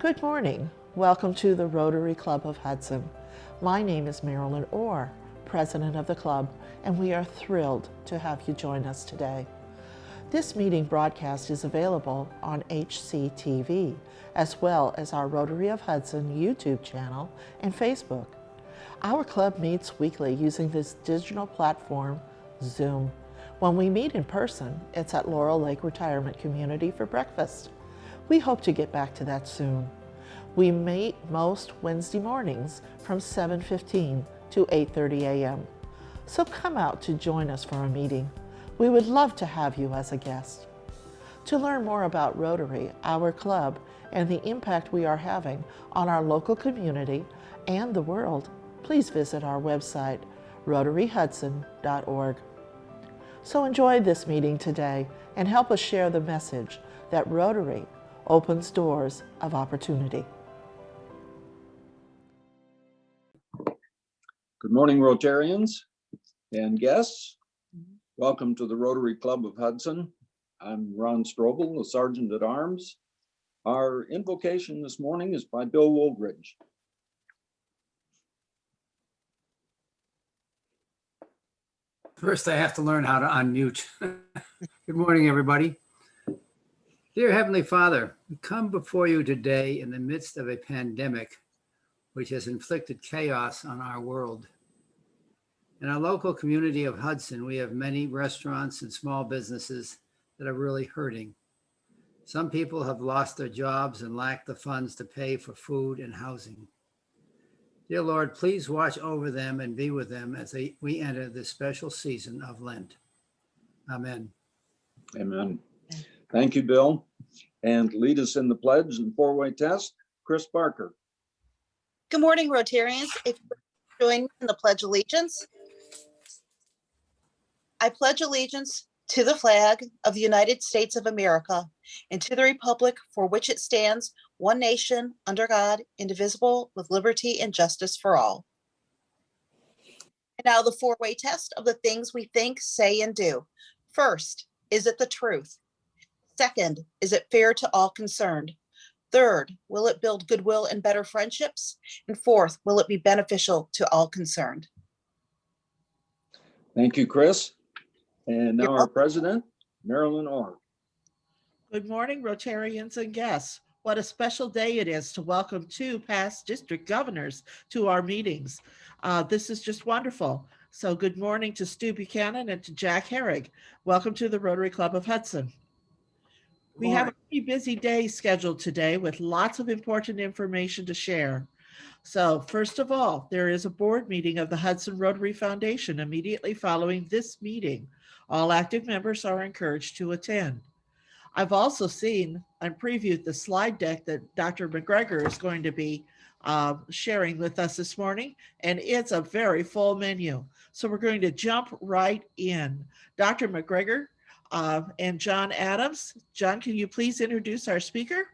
Good morning. Welcome to the Rotary Club of Hudson. My name is Marilyn Orr, President of the club, and we are thrilled to have you join us today. This meeting broadcast is available on HCTV, as well as our Rotary of Hudson YouTube channel and Facebook. Our club meets weekly using this digital platform, Zoom. When we meet in person, it's at Laurel Lake Retirement Community for breakfast. We hope to get back to that soon. We meet most Wednesday mornings from 7:15 to 8:30 a.m. So come out to join us for a meeting. We would love to have you as a guest. To learn more about Rotary, our club, and the impact we are having on our local community and the world, please visit our website, rotaryhudson.org. So enjoy this meeting today and help us share the message that Rotary opens doors of opportunity. Good morning, Rotarians and guests. Welcome to the Rotary Club of Hudson. I'm Ron Strobel, the Sergeant at Arms. Our invocation this morning is by Bill Woldridge. First, I have to learn how to unmute. Good morning, everybody. Dear Heavenly Father, we come before you today in the midst of a pandemic which has inflicted chaos on our world. In our local community of Hudson, we have many restaurants and small businesses that are really hurting. Some people have lost their jobs and lack the funds to pay for food and housing. Dear Lord, please watch over them and be with them as we enter this special season of Lent. Amen. Amen. Thank you, Bill. And lead us in the pledge and four-way test, Chris Barker. Good morning, Rotarians. If you join me in the Pledge of Allegiance. I pledge allegiance to the flag of the United States of America and to the republic for which it stands, one nation, under God, indivisible, with liberty and justice for all. And now the four-way test of the things we think, say, and do. First, is it the truth? Second, is it fair to all concerned? Third, will it build goodwill and better friendships? And fourth, will it be beneficial to all concerned? Thank you, Chris. And now You're our welcome. President, Marilyn Orr. Good morning, Rotarians and guests. What a special day it is to welcome two past district governors to our meetings. This is just wonderful. So good morning to Stu Buchanan and to Jack Herrig. Welcome to the Rotary Club of Hudson. We have a pretty busy day scheduled today with lots of important information to share. So first of all, there is a board meeting of the Hudson Rotary Foundation immediately following this meeting. All active members are encouraged to attend. I've also seen and previewed the slide deck that Dr. McGregor is going to be sharing with us this morning, and it's a very full menu. So we're going to jump right in. Dr. McGregor and John Adams. John, can you please introduce our speaker?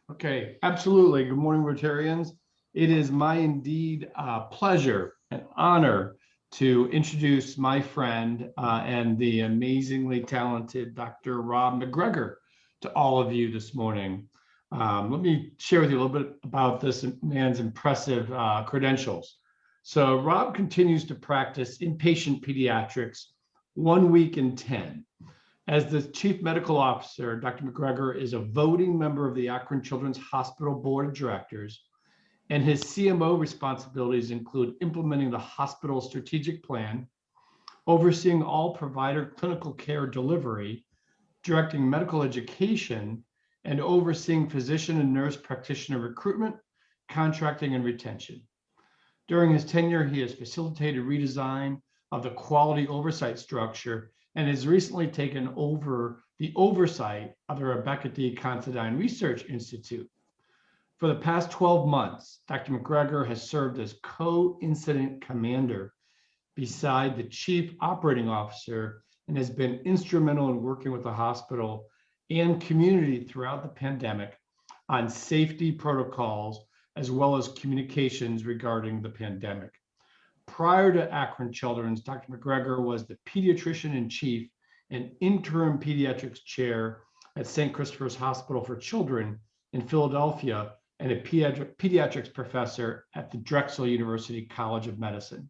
Okay, absolutely. Good morning, Rotarians. It is my indeed pleasure and honor to introduce my friend and the amazingly talented Dr. Rob McGregor to all of you this morning. Let me share with you a little bit about this man's impressive credentials. So Rob continues to practice inpatient pediatrics 1 week in 10. As the Chief Medical Officer, Dr. McGregor is a voting member of the Akron Children's Hospital Board of Directors, and his CMO responsibilities include implementing the hospital's strategic plan, overseeing all provider clinical care delivery, directing medical education, and overseeing physician and nurse practitioner recruitment, contracting, and retention. During his tenure, he has facilitated redesign of the quality oversight structure and has recently taken over the oversight of the Rebecca D. Considine Research Institute. For the past 12 months, Dr. McGregor has served as co-incident commander beside the chief operating officer and has been instrumental in working with the hospital and community throughout the pandemic on safety protocols as well as communications regarding the pandemic. Prior to Akron Children's, Dr. McGregor was the pediatrician in chief and interim pediatrics chair at St. Christopher's Hospital for Children in Philadelphia and a pediatrics professor at the Drexel University College of Medicine.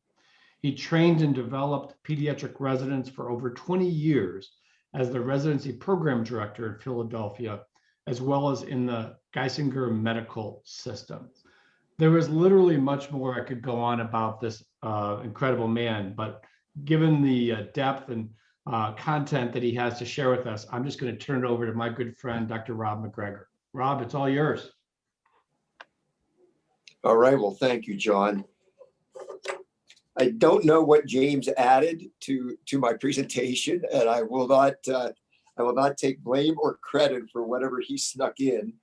He trained and developed pediatric residents for over 20 years as the residency program director in Philadelphia, as well as in the Geisinger medical system. There is literally much more I could go on about this incredible man, but given the depth and content that he has to share with us, I'm just going to turn it over to my good friend, Dr. Rob McGregor. Rob, it's all yours. All right, well, thank you, John. I don't know what James added to my presentation, and I will not take blame or credit for whatever he snuck in.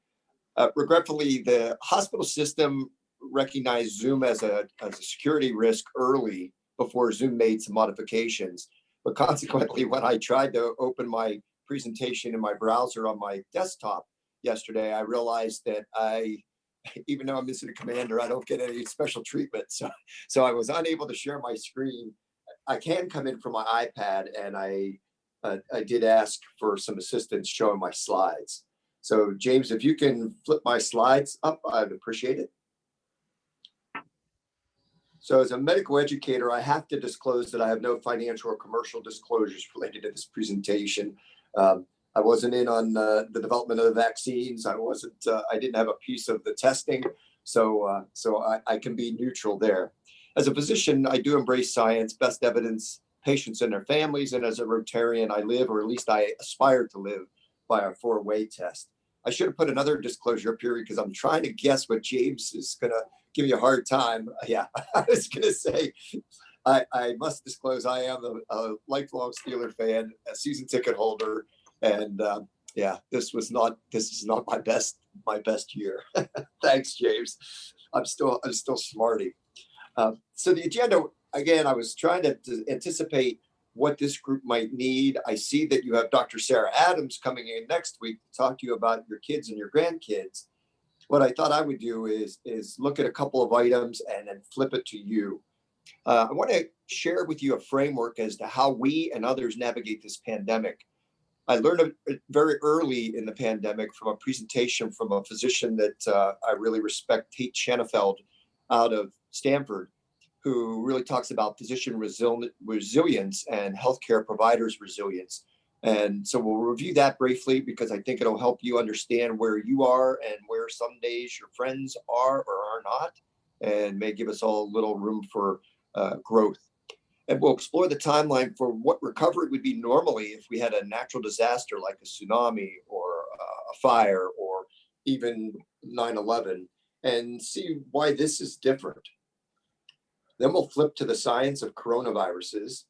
Regretfully, the hospital system recognized Zoom as a security risk early before Zoom made some modifications. But consequently, when I tried to open my presentation in my browser on my desktop yesterday, I realized that even though I'm incident commander, I don't get any special treatment. So I was unable to share my screen. I can come in from my iPad, and I did ask for some assistance showing my slides. So James, if you can flip my slides up, I'd appreciate it. So as a medical educator, I have to disclose that I have no financial or commercial disclosures related to this presentation. I wasn't in on the development of the vaccines. I didn't have a piece of the testing. So I can be neutral there. As a physician, I do embrace science, best evidence, patients and their families. And as a Rotarian, I live, or at least I aspire to live, by our 4-way test. I should have put another disclosure up here because I'm trying to guess what James is going to give me a hard time. Yeah, I was going to say, I must disclose I am a lifelong Steeler fan, a season ticket holder. And yeah, this is not my best year. Thanks, James. I'm still smarty. So the agenda, again, I was trying to anticipate what this group might need. I see that you have Dr. Sarah Adams coming in next week to talk to you about your kids and your grandkids. What I thought I would do is look at a couple of items and then flip it to you. I want to share with you a framework as to how we and others navigate this pandemic. I learned it very early in the pandemic from a presentation from a physician that I really respect, Tate Shenefeld, out of Stanford, who really talks about physician resilience and healthcare providers' resilience. And so we'll review that briefly because I think it'll help you understand where you are and where some days your friends are or are not, and may give us all a little room for growth. And we'll explore the timeline for what recovery would be normally if we had a natural disaster like a tsunami or a fire or even 9/11, and see why this is different. Then we'll flip to the science of coronaviruses.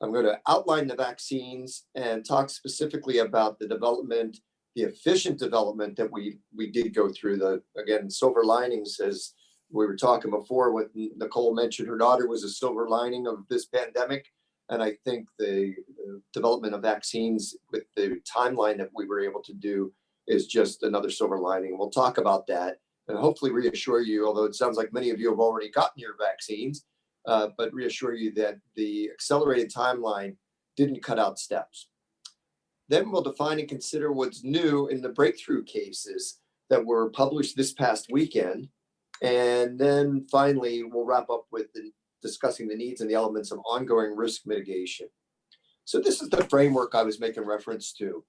I'm going to outline the vaccines and talk specifically about the development, the efficient development that we did go through. Again, silver linings, as we were talking before, what Nicole mentioned, her daughter was a silver lining of this pandemic. And I think the development of vaccines with the timeline that we were able to do is just another silver lining. We'll talk about that and hopefully reassure you, although it sounds like many of you have already gotten your vaccines, but reassure you that the accelerated timeline didn't cut out steps. Then we'll define and consider what's new in the breakthrough cases that were published this past weekend. And then finally, we'll wrap up with discussing the needs and the elements of ongoing risk mitigation. So this is the framework I was making reference to.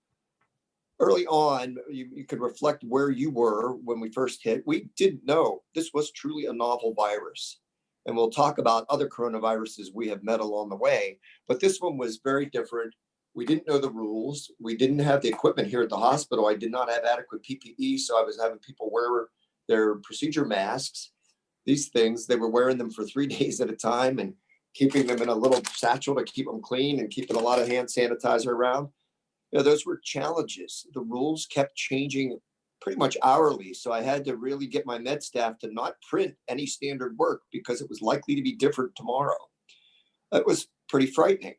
Early on, you could reflect where you were when we first hit. We didn't know this was truly a novel virus. And we'll talk about other coronaviruses we have met along the way. But this one was very different. We didn't know the rules. We didn't have the equipment here at the hospital. I did not have adequate PPE, so I was having people wear their procedure masks. These things, they were wearing them for 3 days at a time and keeping them in a little satchel to keep them clean and keeping a lot of hand sanitizer around. You know, those were challenges. The rules kept changing pretty much hourly. So I had to really get my med staff to not print any standard work because it was likely to be different tomorrow. That was pretty frightening.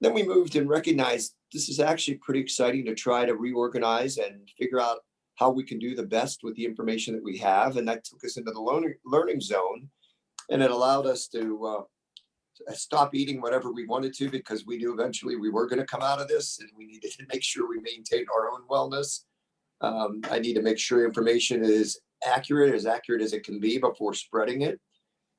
Then we moved and recognized this is actually pretty exciting to try to reorganize and figure out how we can do the best with the information that we have. And that took us into the learning zone. And it allowed us to stop eating whatever we wanted to because we knew eventually we were going to come out of this and we needed to make sure we maintained our own wellness. I need to make sure information is accurate as it can be before spreading it.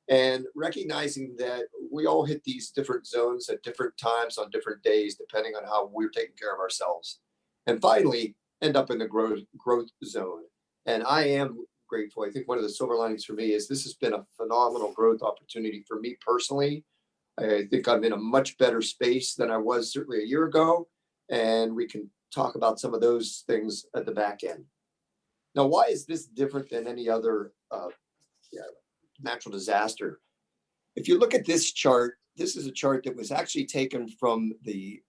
And recognizing that we all hit these different zones at different times on different days, depending on how we're taking care of ourselves. And finally, end up in the growth zone. And I am grateful. I think one of the silver linings for me is this has been a phenomenal growth opportunity for me personally. I think I'm in a much better space than I was certainly a year ago. And we can talk about some of those things at the back end. Now, why is this different than any other natural disaster? If you look at this chart, this is a chart that was actually taken from the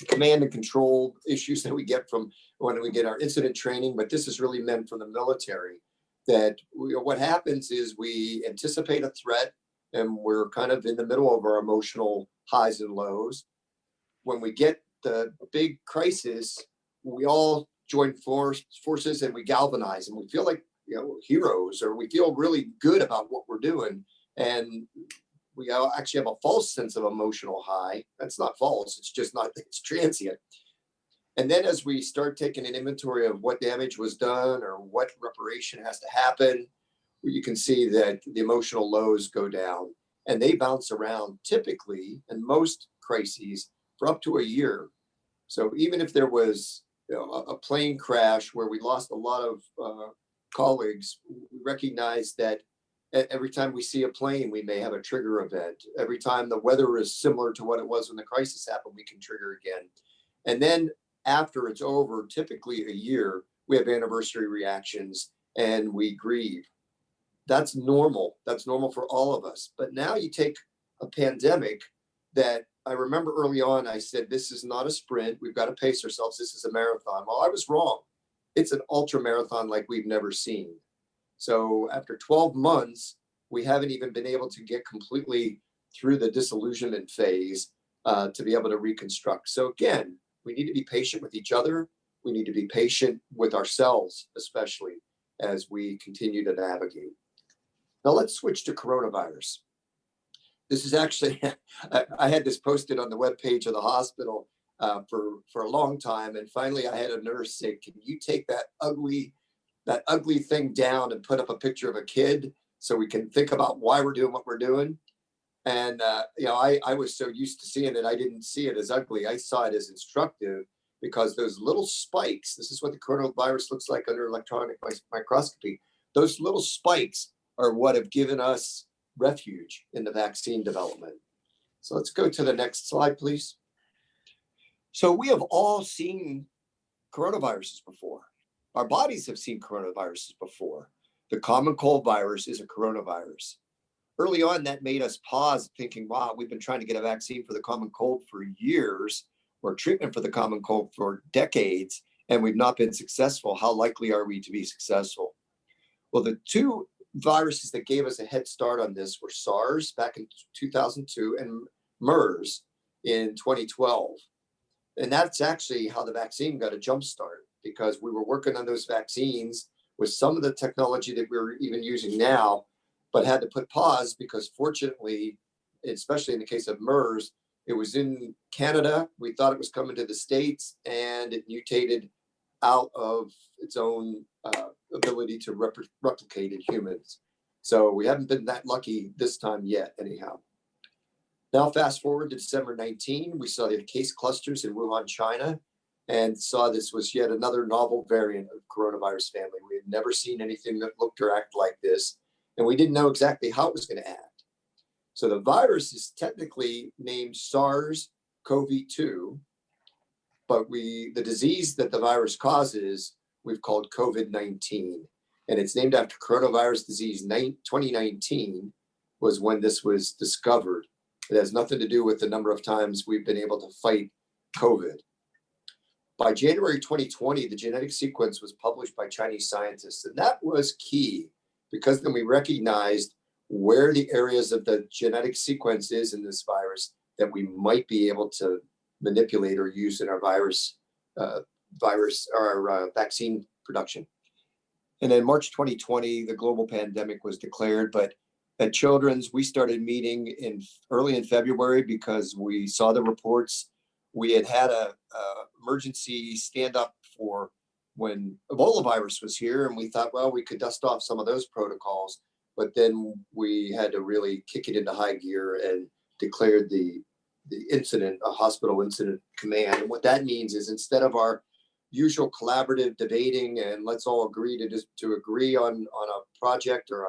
command and control issues that we get from when we get our incident training, but this is really meant for the military. That what happens is we anticipate a threat and we're kind of in the middle of our emotional highs and lows. When we get the big crisis, we all join forces and we galvanize and we feel like heroes, or we feel really good about what we're doing. And we actually have a false sense of emotional high. That's not false. It's just not, it's transient. And then as we start taking an inventory of what damage was done or what reparation has to happen, you can see that the emotional lows go down and they bounce around typically in most crises for up to a year. So even if there was a plane crash where we lost a lot of colleagues, we recognize that every time we see a plane, we may have a trigger event. Every time the weather is similar to what it was when the crisis happened, we can trigger again. And then after it's over, typically a year, we have anniversary reactions and we grieve. That's normal. That's normal for all of us. But now you take a pandemic that I remember early on, I said, this is not a sprint. We've got to pace ourselves. This is a marathon. Well, I was wrong. It's an ultra marathon like we've never seen. So after 12 months, we haven't even been able to get completely through the disillusionment phase to be able to reconstruct. So again, we need to be patient with each other. We need to be patient with ourselves, especially as we continue to navigate. Now let's switch to coronavirus. This is actually, I had this posted on the webpage of the hospital for a long time. And finally I had a nurse say, can you take that ugly thing down and put up a picture of a kid so we can think about why we're doing what we're doing? And, I was so used to seeing it, I didn't see it as ugly. I saw it as instructive because those little spikes, this is what the coronavirus looks like under electronic microscopy. Those little spikes are what have given us refuge in the vaccine development. So let's go to the next slide, please. So we have all seen coronaviruses before. Our bodies have seen coronaviruses before. The common cold virus is a coronavirus. Early on, that made us pause thinking, wow, we've been trying to get a vaccine for the common cold for years or treatment for the common cold for decades, and we've not been successful. How likely are we to be successful? Well, the two viruses that gave us a head start on this were SARS back in 2002 and MERS in 2012. And that's actually how the vaccine got a jump start, because we were working on those vaccines with some of the technology that we're even using now, but had to put pause because fortunately, especially in the case of MERS, it was in Canada. We thought it was coming to the States and it mutated out of its own ability to replicate in humans. So we haven't been that lucky this time yet anyhow. Now fast forward to December 19, we saw the case clusters in Wuhan, China, and saw this was yet another novel variant of coronavirus family. We had never seen anything that looked or acted like this, and we didn't know exactly how it was going to act. So the virus is technically named SARS-CoV-2, but the disease that the virus causes, we've called COVID-19. And it's named after coronavirus disease 2019 was when this was discovered. It has nothing to do with the number of times we've been able to fight COVID. By January 2020, the genetic sequence was published by Chinese scientists, and that was key because then we recognized where the areas of the genetic sequence is in this virus that we might be able to manipulate or use in our vaccine production. And in March 2020, the global pandemic was declared, but At Children's, we started meeting early in February because we saw the reports. We had a emergency stand up for when Ebola virus was here, and we thought, well, we could dust off some of those protocols. But then we had to really kick it into high gear and declared the incident a hospital incident command. And what that means is instead of our usual collaborative debating and let's all agree to agree on a project or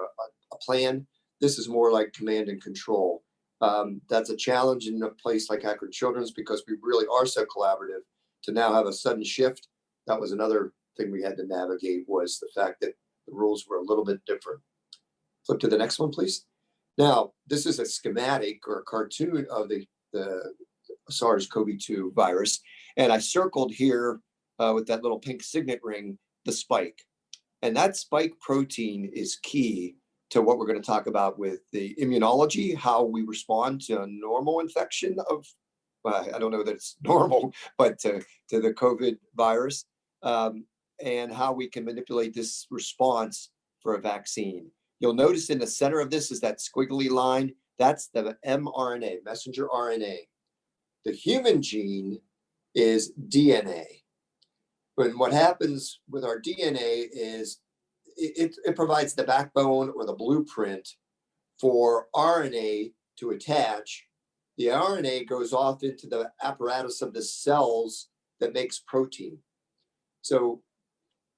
a plan, this is more like command and control. That's a challenge in a place like Akron Children's because we really are so collaborative. To now have a sudden shift, that was another thing we had to navigate, was the fact that the rules were a little bit different. Flip to the next one, please. Now, this is a schematic or a cartoon of the SARS-CoV-2 virus. And I circled here with that little pink signet ring, the spike. And that spike protein is key to what we're going to talk about with the immunology, how we respond to a normal infection of, I don't know that it's normal, but to the COVID virus, and how we can manipulate this response for a vaccine. You'll notice in the center of this is that squiggly line. That's the mRNA, messenger RNA. The human gene is DNA. But what happens with our DNA is it provides the backbone or the blueprint for RNA to attach. The RNA goes off into the apparatus of the cells that makes protein. So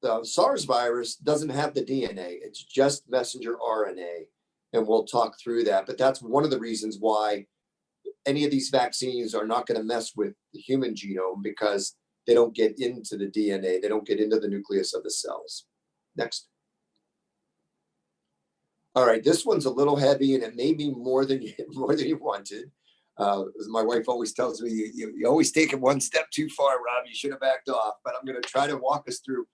the SARS virus doesn't have the DNA, it's just messenger RNA. And we'll talk through that. But that's one of the reasons why any of these vaccines are not going to mess with the human genome, because they don't get into the DNA. They don't get into the nucleus of the cells. Next. All right, this one's a little heavy and it may be more than you wanted. As my wife always tells me, you always take it one step too far, Rob. You should have backed off. But I'm going to try to walk us through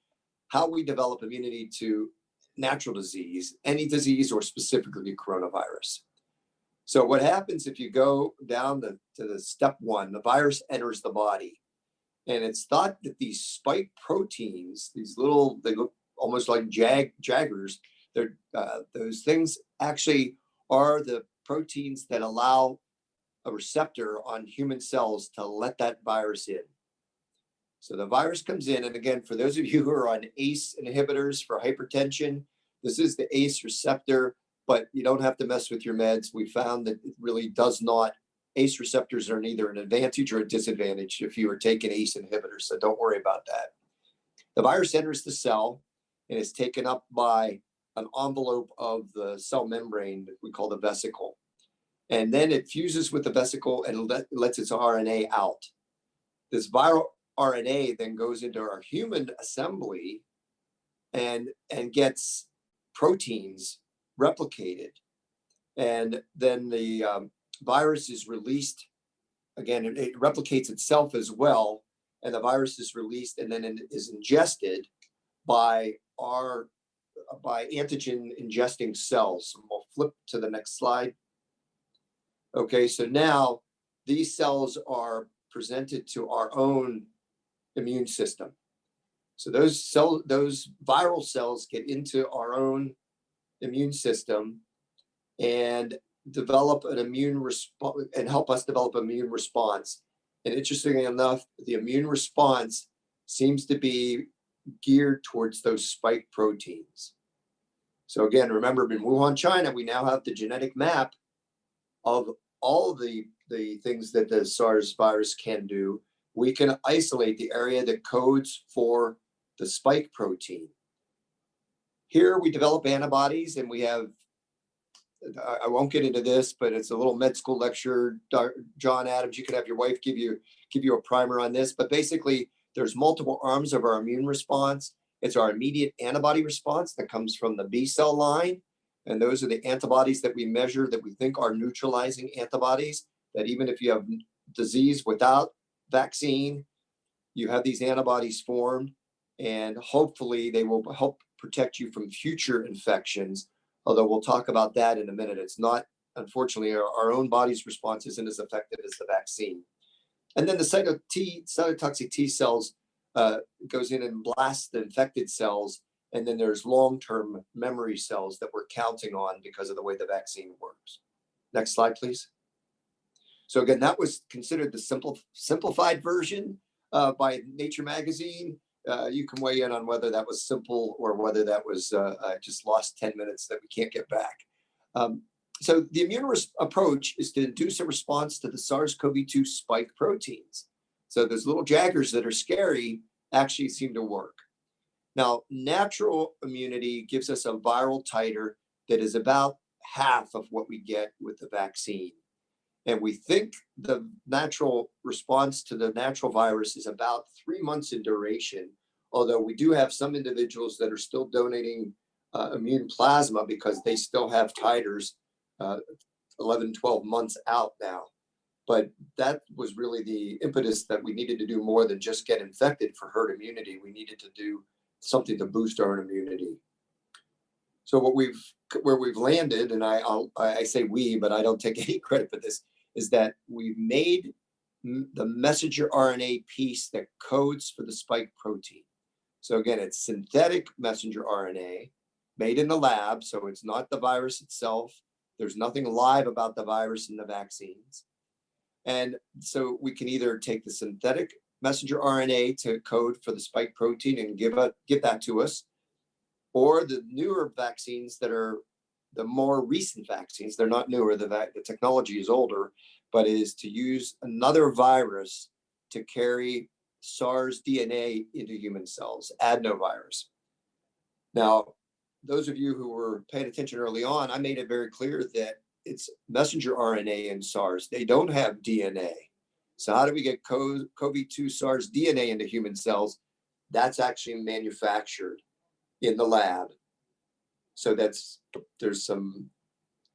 how we develop immunity to natural disease, any disease, or specifically coronavirus. So what happens if you go down to the step one, the virus enters the body. And it's thought that these spike proteins, they look almost like jaggers. Those things actually are the proteins that allow a receptor on human cells to let that virus in. So the virus comes in, and again, for those of you who are on ACE inhibitors for hypertension, this is the ACE receptor, but you don't have to mess with your meds. We found that it really does not. ACE receptors are neither an advantage or a disadvantage if you are taking ACE inhibitors, so don't worry about that. The virus enters the cell and is taken up by an envelope of the cell membrane that we call the vesicle. And then it fuses with the vesicle and lets its RNA out. This viral RNA then goes into our human assembly and gets proteins replicated. And then the virus is released. Again, it replicates itself as well. And the virus is released and then it is ingested by antigen ingesting cells. So we'll flip to the next slide. Okay, so now these cells are presented to our own immune system. So those viral cells get into our own immune system and develop an immune response and help us develop immune response. And interestingly enough, the immune response seems to be geared towards those spike proteins. So again, remember in Wuhan, China, we now have the genetic map of all the things that the SARS virus can do. We can isolate the area that codes for the spike protein. Here we develop antibodies, and we have, I won't get into this, but it's a little med school lecture. John Adams, you could have your wife give you a primer on this, but basically there's multiple arms of our immune response. It's our immediate antibody response that comes from the B cell line. And those are the antibodies that we measure that we think are neutralizing antibodies, that even if you have disease without vaccine, you have these antibodies formed, and hopefully they will help protect you from future infections. Although we'll talk about that in a minute. It's not, unfortunately, our own body's response isn't as effective as the vaccine. And then the cytotoxic T cells goes in and blasts the infected cells And then there's long-term memory cells that we're counting on because of the way the vaccine works. Next slide, please. So again, that was considered the simplified version by Nature magazine. You can weigh in on whether that was simple or whether that was just lost 10 minutes that we can't get back. So the immune approach is to induce a response to the SARS-CoV-2 spike proteins. So those little jaggers that are scary actually seem to work. Now, natural immunity gives us a viral titer that is about half of what we get with the vaccine. And we think the natural response to the natural virus is about 3 months in duration, although we do have some individuals that are still donating immune plasma because they still have titers 11, 12 months out now. But that was really the impetus that we needed to do more than just get infected for herd immunity. We needed to do something to boost our immunity. So where we've landed, and I say we, but I don't take any credit for this, is that we've made the messenger RNA piece that codes for the spike protein. So again, it's synthetic messenger RNA made in the lab. So it's not the virus itself. There's nothing live about the virus in the vaccines. And so we can either take the synthetic messenger RNA to code for the spike protein and give that to us, or the newer vaccines that are the more recent vaccines. They're not newer, the technology is older, but is to use another virus to carry SARS DNA into human cells, adenovirus. Now, those of you who were paying attention early on, I made it very clear that it's messenger RNA in SARS. They don't have DNA. So how do we get COVID-2 SARS DNA into human cells? That's actually manufactured in the lab. So there's some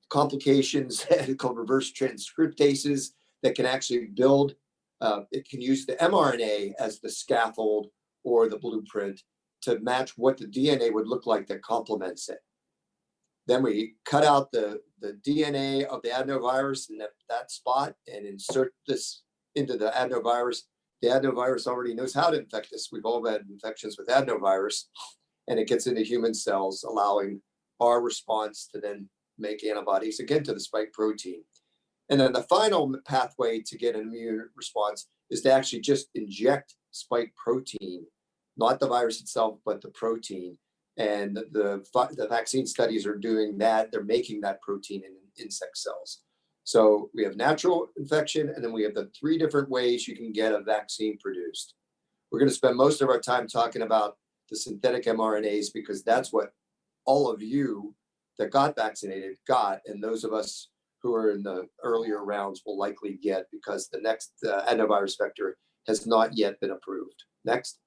complications called reverse transcriptases that can actually build, it can use the mRNA as the scaffold or the blueprint to match what the DNA would look like that complements it. Then we cut out the DNA of the adenovirus in that spot and insert this into the adenovirus. The adenovirus already knows how to infect us. We've all had infections with adenovirus, and it gets into human cells, allowing our response to then make antibodies again to the spike protein. And then the final pathway to get an immune response is to actually just inject spike protein, not the virus itself, but the protein. And the vaccine studies are doing that. They're making that protein in insect cells. So we have natural infection, and then we have the 3 different ways you can get a vaccine produced. We're going to spend most of our time talking about the synthetic mRNAs because that's what all of you that got vaccinated got, and those of us who are in the earlier rounds will likely get because the next adenovirus vector has not yet been approved. Next.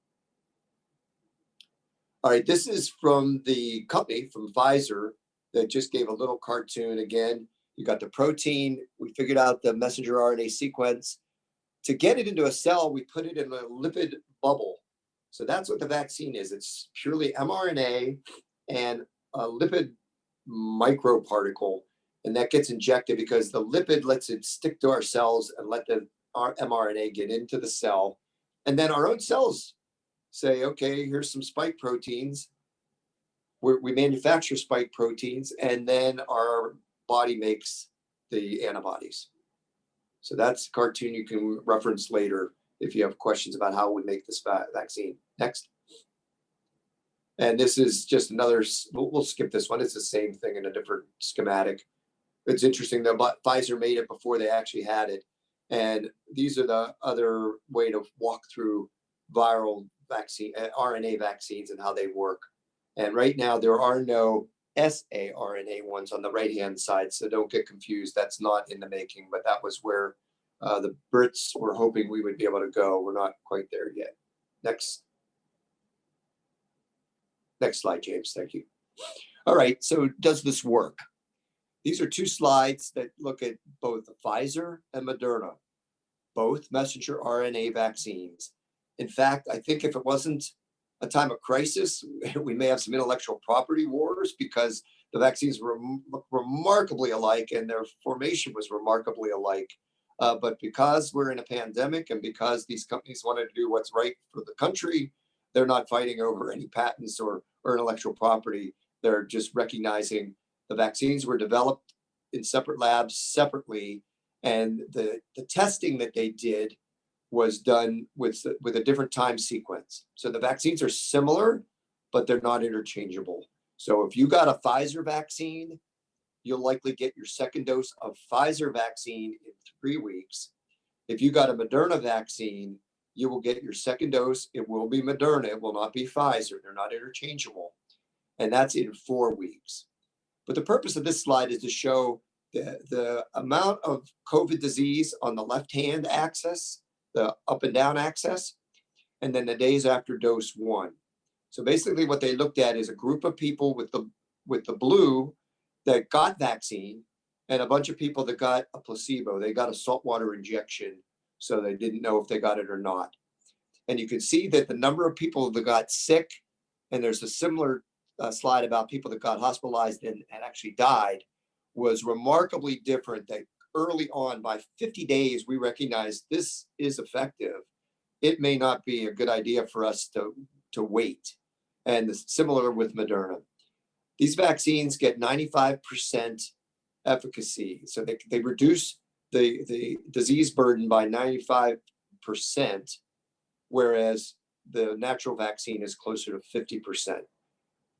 All right, this is from the company, from Pfizer, that just gave a little cartoon. Again, you got the protein. We figured out the messenger RNA sequence. To get it into a cell, we put it in a lipid bubble. So that's what the vaccine is. It's purely mRNA and a lipid microparticle, and that gets injected because the lipid lets it stick to our cells and let our mRNA get into the cell. And then our own cells say, okay, here's some spike proteins. We manufacture spike proteins, and then our body makes the antibodies. So that's a cartoon you can reference later if you have questions about how we make this vaccine. Next. And this is just another, we'll skip this one. It's the same thing in a different schematic. It's interesting though, but Pfizer made it before they actually had it. And these are the other way to walk through viral vaccine, RNA vaccines and how they work. And right now there are no saRNA ones on the right-hand side, so don't get confused. That's not in the making, but that was where the Brits were hoping we would be able to go. We're not quite there yet. Next slide, James. Thank you. All right, so does this work? These are 2 slides that look at both Pfizer and Moderna, both messenger RNA vaccines. In fact, I think if it wasn't a time of crisis, we may have some intellectual property wars because the vaccines look remarkably alike and their formation was remarkably alike. But because we're in a pandemic and because these companies wanted to do what's right for the country, they're not fighting over any patents or intellectual property. They're just recognizing the vaccines were developed in separate labs separately, and the testing that they did was done with a different time sequence. So the vaccines are similar, but they're not interchangeable. So if you got a Pfizer vaccine, you'll likely get your second dose of Pfizer vaccine in 3 weeks. If you got a Moderna vaccine, you will get your second dose. It will be Moderna. It will not be Pfizer. They're not interchangeable. And that's in 4 weeks. But the purpose of this slide is to show the amount of COVID disease on the left-hand axis, the up and down axis, and then the days after dose 1. So basically what they looked at is a group of people with the blue that got vaccine and a bunch of people that got a placebo. They got a saltwater injection, so they didn't know if they got it or not. And you can see that the number of people that got sick, and there's a similar slide about people that got hospitalized and actually died, was remarkably different. That early on, by 50 days, we recognized this is effective. It may not be a good idea for us to wait. And similar with Moderna. These vaccines get 95% efficacy. So they reduce the disease burden by 95%, whereas the natural vaccine is closer to 50%.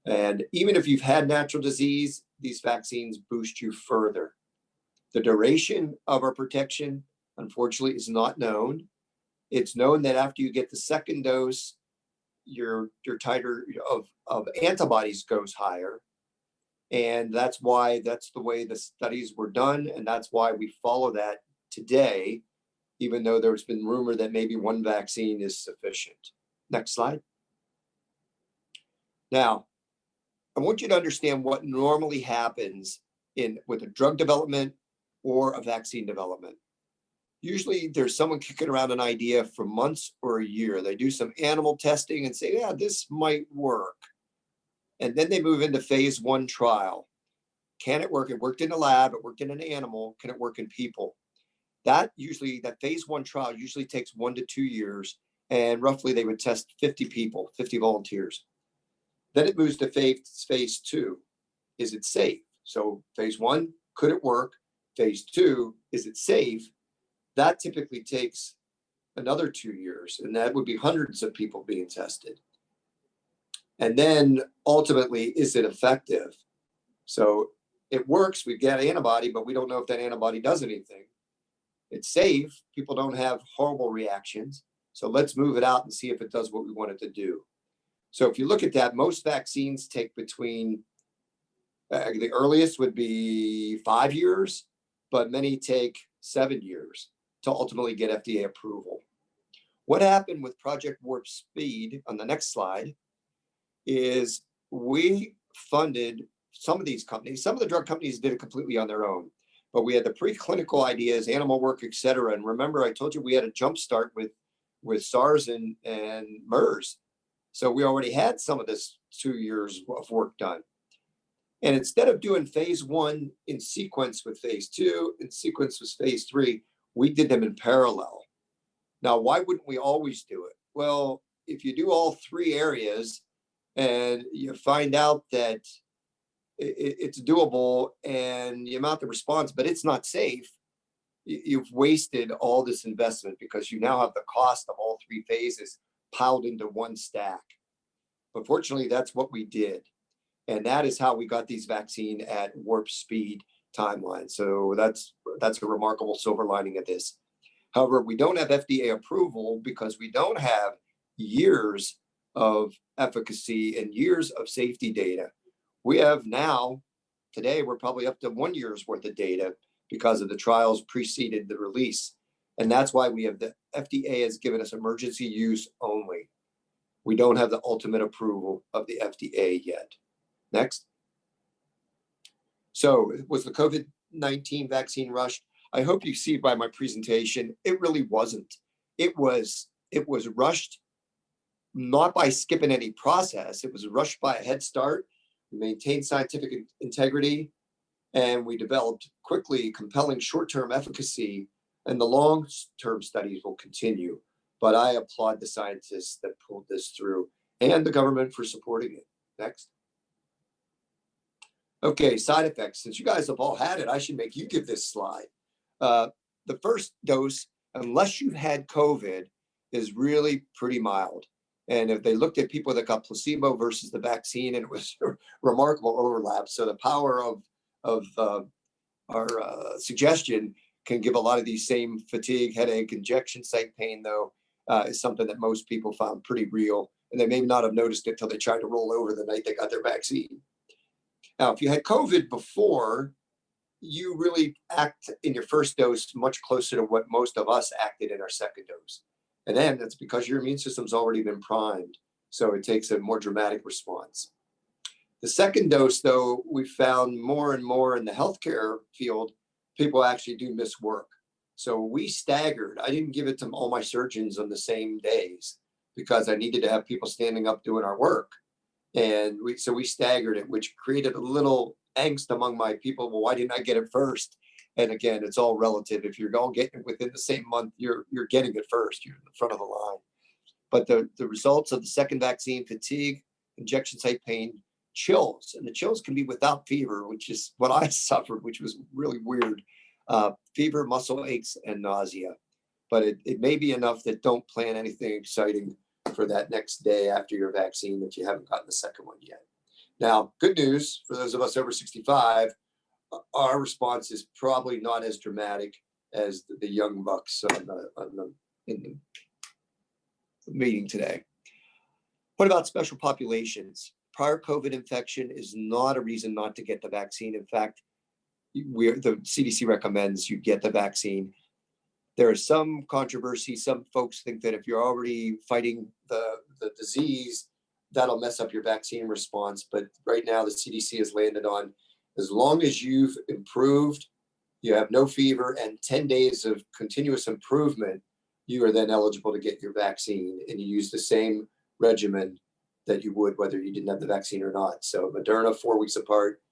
And even if you've had natural disease, these vaccines boost you further. The duration of our protection, unfortunately, is not known. It's known that after you get the second dose, your titer of antibodies goes higher. And that's the way the studies were done. And that's why we follow that today, even though there's been rumor that maybe one vaccine is sufficient. Next slide. Now, I want you to understand what normally happens with a drug development or a vaccine development. Usually there's someone kicking around an idea for months or a year. They do some animal testing and say, yeah, this might work. And then they move into phase 1 trial. Can it work? It worked in a lab, it worked in an animal. Can it work in people? That phase 1 trial usually takes 1 to 2 years, and roughly they would test 50 people, 50 volunteers. Then it moves to phase 2. Is it safe? So phase 1, could it work? Phase 2, is it safe? That typically takes another 2 years, and that would be hundreds of people being tested. And then ultimately, is it effective? So it works, we get antibody, but we don't know if that antibody does anything. It's safe, people don't have horrible reactions. So let's move it out and see if it does what we want it to do. So if you look at that, most vaccines take between, the earliest would be 5 years, but many take 7 years to ultimately get FDA approval. What happened with Project Warp Speed on the next slide is we funded some of these companies. Some of the drug companies did it completely on their own, but we had the preclinical ideas, animal work, et cetera. And remember, I told you we had a jump start with SARS and MERS. So we already had some of this 2 years of work done. And instead of doing phase 1 in sequence with phase 2, in sequence with phase 3, we did them in parallel. Now, why wouldn't we always do it? Well, if you do all 3 areas and you find out that it's doable and you mount the response, but it's not safe, you've wasted all this investment because you now have the cost of all 3 phases piled into one stack. But fortunately, that's what we did. And that is how we got these vaccine at warp speed timeline. So that's a remarkable silver lining of this. However, we don't have FDA approval because we don't have years of efficacy and years of safety data. We have now, today, we're probably up to 1 year's worth of data because of the trials preceded the release. And that's why we have the FDA has given us emergency use only. We don't have the ultimate approval of the FDA yet. Next. So was the COVID-19 vaccine rushed? I hope you see by my presentation, it really wasn't. It was rushed, not by skipping any process. It was rushed by a head start. We maintained scientific integrity, and we developed quickly compelling short-term efficacy, and the long-term studies will continue. But I applaud the scientists that pulled this through. and the government for supporting it. Next. Okay, side effects. Since you guys have all had it, I should make you give this slide. The first dose, unless you've had COVID, is really pretty mild. And if they looked at people that got placebo versus the vaccine, and it was remarkable overlap. So the power of our suggestion can give a lot of these same fatigue, headache, injection site pain, though, is something that most people found pretty real. And they may not have noticed it until they tried to roll over the night they got their vaccine. Now, if you had COVID before, you really act in your first dose much closer to what most of us acted in our second dose. And then that's because your immune system's already been primed. So it takes a more dramatic response. The second dose, though, we found more and more in the healthcare field, people actually do miss work. So we staggered. I didn't give it to all my surgeons on the same days because I needed to have people standing up doing our work. And so we staggered it, which created a little angst among my people. Well, why didn't I get it first? And again, it's all relative. If you're all getting it within the same month, you're getting it first. You're in the front of the line. But the results of the second vaccine, fatigue, injection site pain, chills, and the chills can be without fever, which is what I suffered, which was really weird. Fever, muscle aches, and nausea. But it may be enough that don't plan anything exciting for that next day after your vaccine if you haven't gotten the second one yet. Now, good news for those of us over 65, our response is probably not as dramatic as the young bucks in the meeting today. What about special populations? Prior COVID infection is not a reason not to get the vaccine. In fact, the CDC recommends you get the vaccine. There is some controversy. Some folks think that if you're already fighting the disease, that'll mess up your vaccine response. But right now, the CDC has landed on, as long as you've improved, you have no fever, and 10 days of continuous improvement, you are then eligible to get your vaccine. And you use the same regimen that you would whether you didn't have the vaccine or not. So Moderna, 4 weeks apart.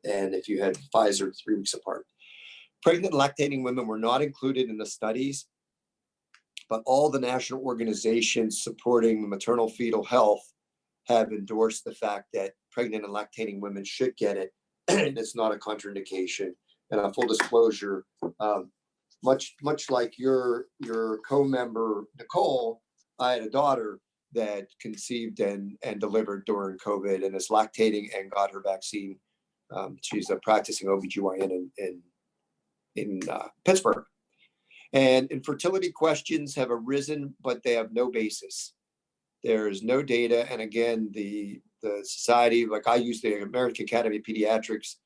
And if you had Pfizer, 3 weeks apart. Pregnant and lactating women were not included in the studies, but all the national organizations supporting maternal fetal health have endorsed the fact that pregnant and lactating women should get it, and it's not a contraindication. And on full disclosure, much like your co-member Nicole, I had a daughter that conceived and delivered during COVID and is lactating and got her vaccine. She's a practicing OBGYN in Pittsburgh. And infertility questions have arisen, but they have no basis. There's no data. And again, the society, like I use the American Academy of Pediatrics,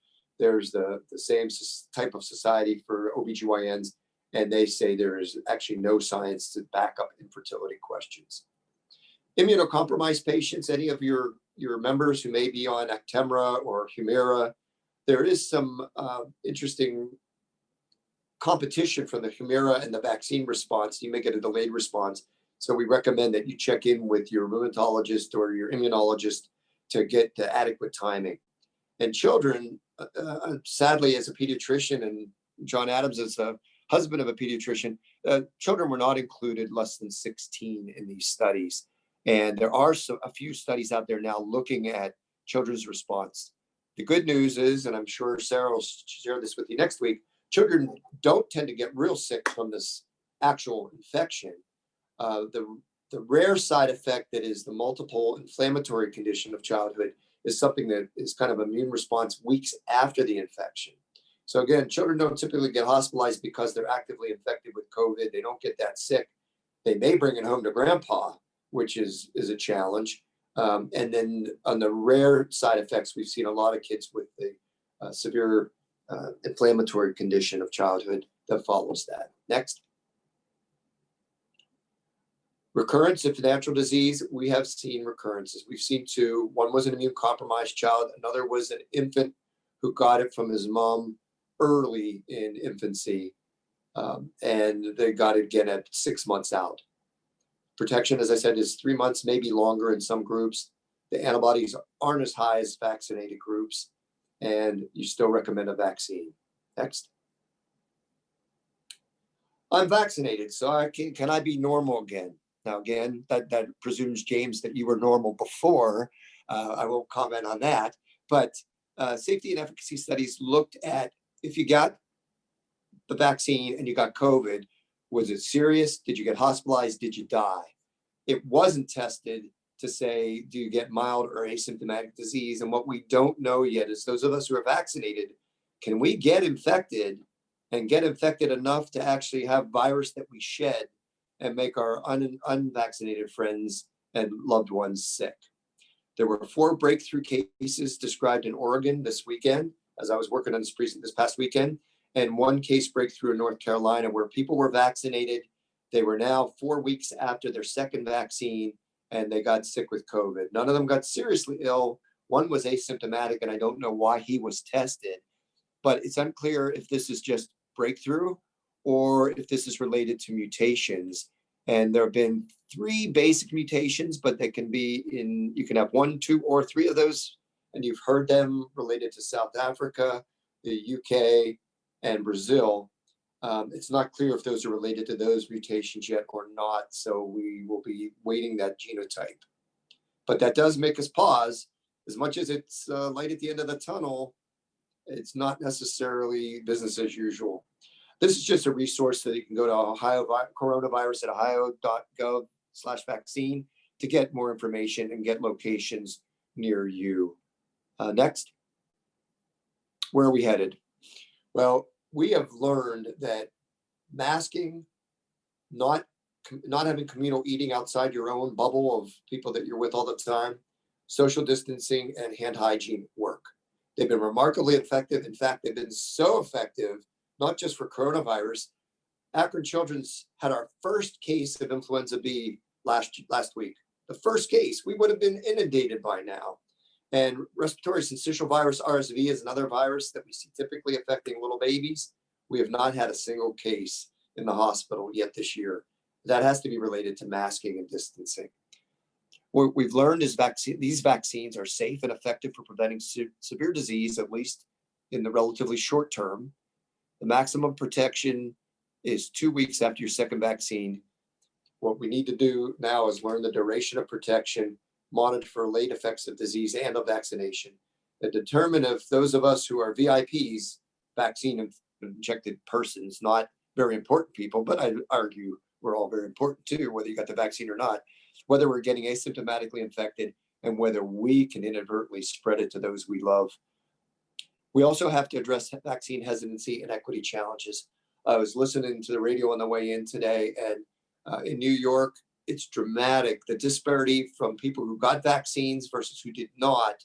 there's the same type of society for OBGYNs, and they say there is actually no science to back up infertility questions. Immunocompromised patients, any of your members who may be on Actemra or Humira, there is some interesting competition from the Humira and the vaccine response. You may get a delayed response. So we recommend that you check in with your rheumatologist or your immunologist to get the adequate timing. And children, sadly, as a pediatrician, and John Adams is a husband of a pediatrician, children were not included less than 16 in these studies. And there are a few studies out there now looking at children's response. The good news is, and I'm sure Sarah will share this with you next week, children don't tend to get real sick from this actual infection. The rare side effect that is the multiple inflammatory condition of childhood is something that is kind of immune response weeks after the infection. So again, children don't typically get hospitalized because they're actively infected with COVID. They don't get that sick. They may bring it home to grandpa, which is a challenge. And then on the rare side effects, we've seen a lot of kids with the severe inflammatory condition of childhood that follows that. Next. Recurrence of natural disease, we have seen recurrences. We've seen two. One was an immune compromised child. Another was an infant who got it from his mom early in infancy. And they got it again at 6 months out. Protection, as I said, is 3 months, maybe longer in some groups. The antibodies aren't as high as vaccinated groups, and you still recommend a vaccine. Next. I'm vaccinated, so can I be normal again? Now, again, that presumes, James, that you were normal before. I won't comment on that. But safety and efficacy studies looked at if you got the vaccine and you got COVID, was it serious? Did you get hospitalized? Did you die? It wasn't tested to say, do you get mild or asymptomatic disease? And what we don't know yet is those of us who are vaccinated, can we get infected and get infected enough to actually have virus that we shed and make our unvaccinated friends and loved ones sick? There were 4 breakthrough cases described in Oregon this weekend, as I was working on this past weekend, and 1 case breakthrough in North Carolina where people were vaccinated. They were now 4 weeks after their second vaccine and they got sick with COVID. None of them got seriously ill. One was asymptomatic, and I don't know why he was tested, but it's unclear if this is just breakthrough or if this is related to mutations. And there have been 3 basic mutations, but they can be you can have 1, 2, or 3 of those. And you've heard them related to South Africa, the UK, and Brazil. It's not clear if those are related to those mutations yet or not. So we will be waiting that genotype. But that does make us pause. As much as it's light at the end of the tunnel, it's not necessarily business as usual. This is just a resource that you can go to Ohio coronavirus at ohio.gov/vaccine to get more information and get locations near you. Next, where are we headed? Well, we have learned that masking, not having communal eating outside your own bubble of people that you're with all the time, social distancing, and hand hygiene work. They've been remarkably effective. In fact, they've been so effective, not just for coronavirus. Akron Children's had our first case of influenza B last week. The first case. We would have been inundated by now. And respiratory syncytial virus, RSV, is another virus that we see typically affecting little babies. We have not had a single case in the hospital yet this year. That has to be related to masking and distancing. What we've learned is these vaccines are safe and effective for preventing severe disease, at least in the relatively short term. The maximum protection is 2 weeks after your second vaccine. What we need to do now is learn the duration of protection, monitor for late effects of disease and of vaccination, and determine if those of us who are VIPs, vaccine injected persons, not very important people, but I argue we're all very important too, whether you got the vaccine or not, whether we're getting asymptomatically infected and whether we can inadvertently spread it to those we love. We also have to address vaccine hesitancy and equity challenges. I was listening to the radio on the way in today, and in New York, it's dramatic. The disparity from people who got vaccines versus who did not,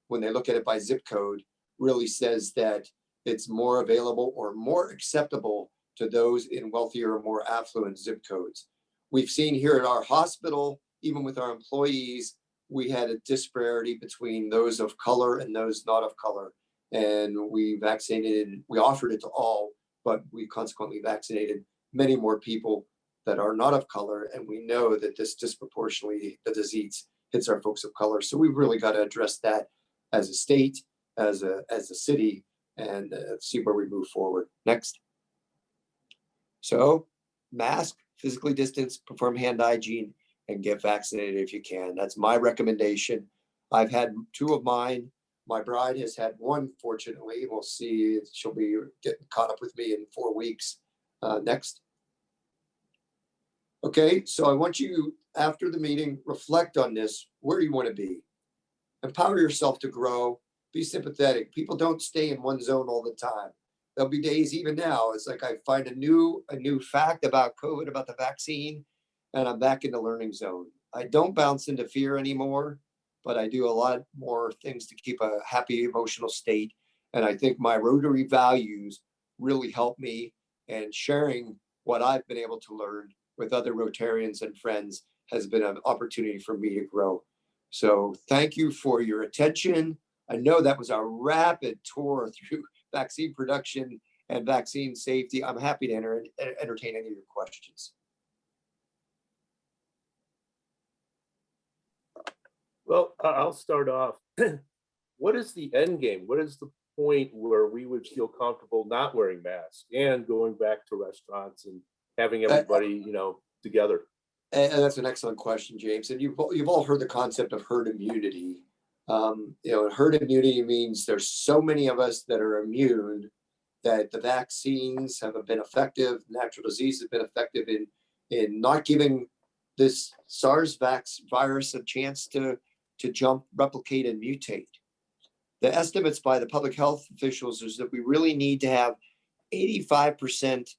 when they look at it by zip code, really says that it's more available or more acceptable to those in wealthier or more affluent zip codes. We've seen here at our hospital, even with our employees, we had a disparity between those of color and those not of color. And we offered it to all, but we consequently vaccinated many more people that are not of color. And we know that this disproportionately, the disease hits our folks of color. So we've really got to address that as a state, as a city, and see where we move forward. Next. So mask, physically distance, perform hand hygiene, and get vaccinated if you can. That's my recommendation. I've had 2 of mine. My bride has had 1, fortunately. We'll see. She'll be getting caught up with me in 4 weeks. Next. Okay, so I want you, after the meeting, reflect on this. Where do you want to be? Empower yourself to grow. Be sympathetic. People don't stay in one zone all the time. There'll be days, even now, it's like I find a new fact about COVID, about the vaccine, and I'm back in the learning zone. I don't bounce into fear anymore, but I do a lot more things to keep a happy emotional state. And I think my Rotary values really help me, and sharing what I've been able to learn with other Rotarians and friends has been an opportunity for me to grow. So thank you for your attention. I know that was a rapid tour through vaccine production and vaccine safety. I'm happy to entertain any of your questions. Well, I'll start off. What is the end game? What is the point where we would feel comfortable not wearing masks and going back to restaurants and having everybody, together? And that's an excellent question, James. And you've all heard the concept of herd immunity. Herd immunity means there's so many of us that are immune that the vaccines have been effective, natural disease has been effective in not giving this SARS virus a chance to jump, replicate, and mutate. The estimates by the public health officials is that we really need to have 85%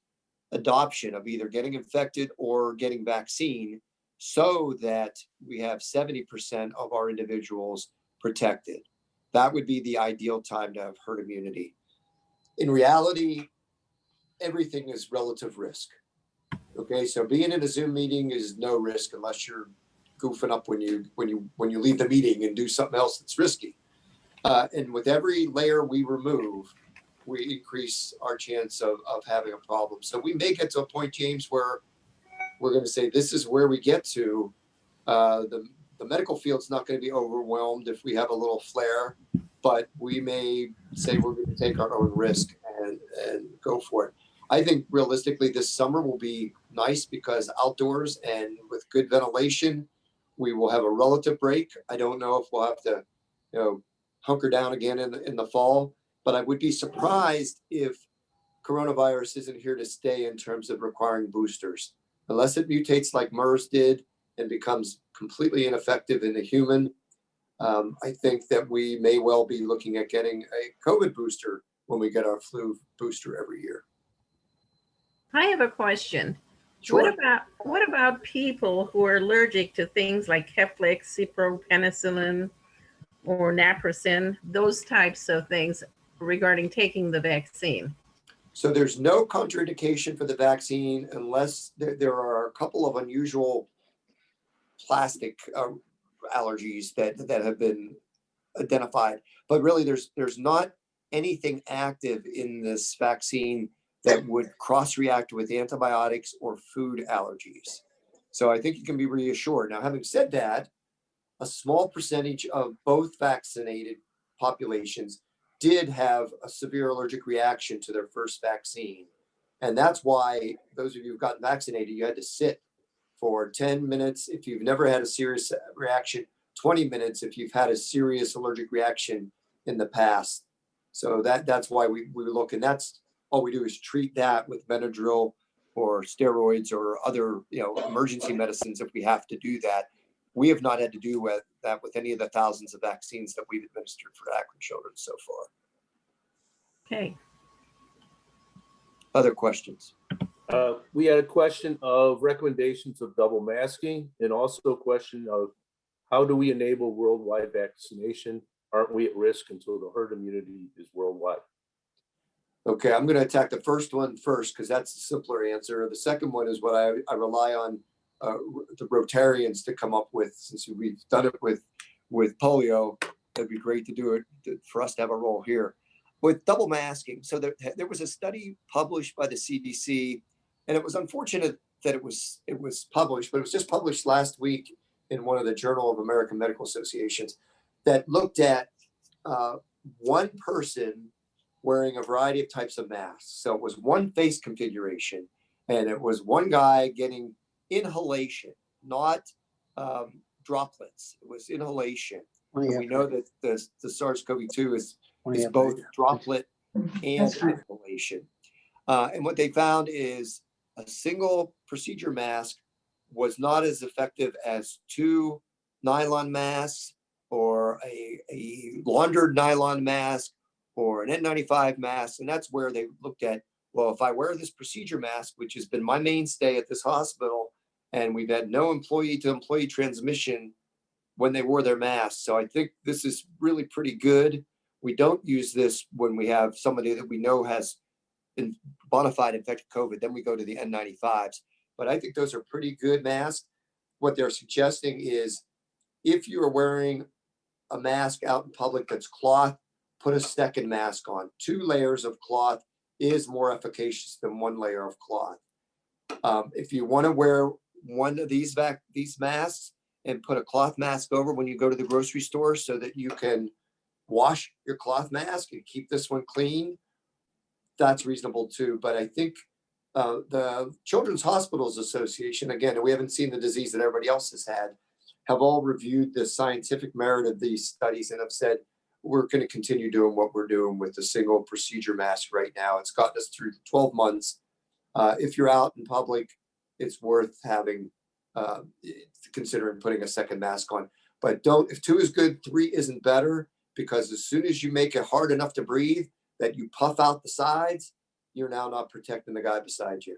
adoption of either getting infected or getting vaccine so that we have 70% of our individuals protected. That would be the ideal time to have herd immunity. In reality, everything is relative risk. Okay, so being in a Zoom meeting is no risk unless you're goofing up when you leave the meeting and do something else that's risky. And with every layer we remove, we increase our chance of having a problem. So we may get to a point, James, where we're going to say this is where we get to. The medical field's not going to be overwhelmed if we have a little flare, but we may say we're going to take our own risk and go for it. I think realistically this summer will be nice because outdoors and with good ventilation, we will have a relative break. I don't know if we'll have to, hunker down again in the fall, but I would be surprised if coronavirus isn't here to stay in terms of requiring boosters, unless it mutates like MERS did and becomes completely ineffective in the human. I think that we may well be looking at getting a COVID booster when we get our flu booster every year. I have a question. Sure. What about people who are allergic to things like Keflex, Cipro, penicillin, or naproxen, those types of things regarding taking the vaccine? So there's no contraindication for the vaccine unless there are a couple of unusual plastic allergies that have been identified. But really, there's not anything active in this vaccine that would cross-react with antibiotics or food allergies. So I think you can be reassured. Now, having said that, a small percentage of both vaccinated populations did have a severe allergic reaction to their first vaccine. And that's why those of you who've gotten vaccinated, you had to sit for 10 minutes if you've never had a serious reaction, 20 minutes if you've had a serious allergic reaction in the past. So that's why we look, and that's all we do is treat that with Benadryl or steroids or other emergency medicines if we have to do that. We have not had to do that with any of the thousands of vaccines that we've administered for Akron children so far. Okay. Other questions? We had a question of recommendations of double masking and also a question of how do we enable worldwide vaccination? Aren't we at risk until the herd immunity is worldwide? Okay, I'm going to attack the first one first because that's the simpler answer. The second one is what I rely on the Rotarians to come up with, since we've done it with polio. It'd be great to do it for us to have a role here with double masking. So there was a study published by the CDC, and it was unfortunate that it was published, but it was just published last week in one of the Journal of American Medical Associations that looked at one person wearing a variety of types of masks. So it was one face configuration, and it was one guy getting inhalation, not droplets. It was inhalation. And we know that the SARS-CoV-2 is both droplet and inhalation. And what they found is a single procedure mask was not as effective as two nylon masks or a laundered nylon mask or an N95 mask. And that's where they looked at, well, if I wear this procedure mask, which has been my mainstay at this hospital, and we've had no employee to employee transmission when they wore their masks. So I think this is really pretty good. We don't use this when we have somebody that we know has been bona fide infected COVID, then we go to the N95s. But I think those are pretty good masks. What they're suggesting is if you're wearing a mask out in public that's cloth, put a second mask on. 2 layers of cloth is more efficacious than 1 layer of cloth. If you want to wear one of these masks and put a cloth mask over when you go to the grocery store so that you can wash your cloth mask and keep this one clean, that's reasonable too. But I think The Children's Hospitals Association, again, we haven't seen the disease that everybody else has had, have all reviewed the scientific merit of these studies and have said, we're going to continue doing what we're doing with the single procedure mask right now. It's gotten us through 12 months. If you're out in public, it's worth having, considering putting a second mask on. But don't, if 2 is good, 3 isn't better, because as soon as you make it hard enough to breathe, that you puff out the sides, you're now not protecting the guy beside you.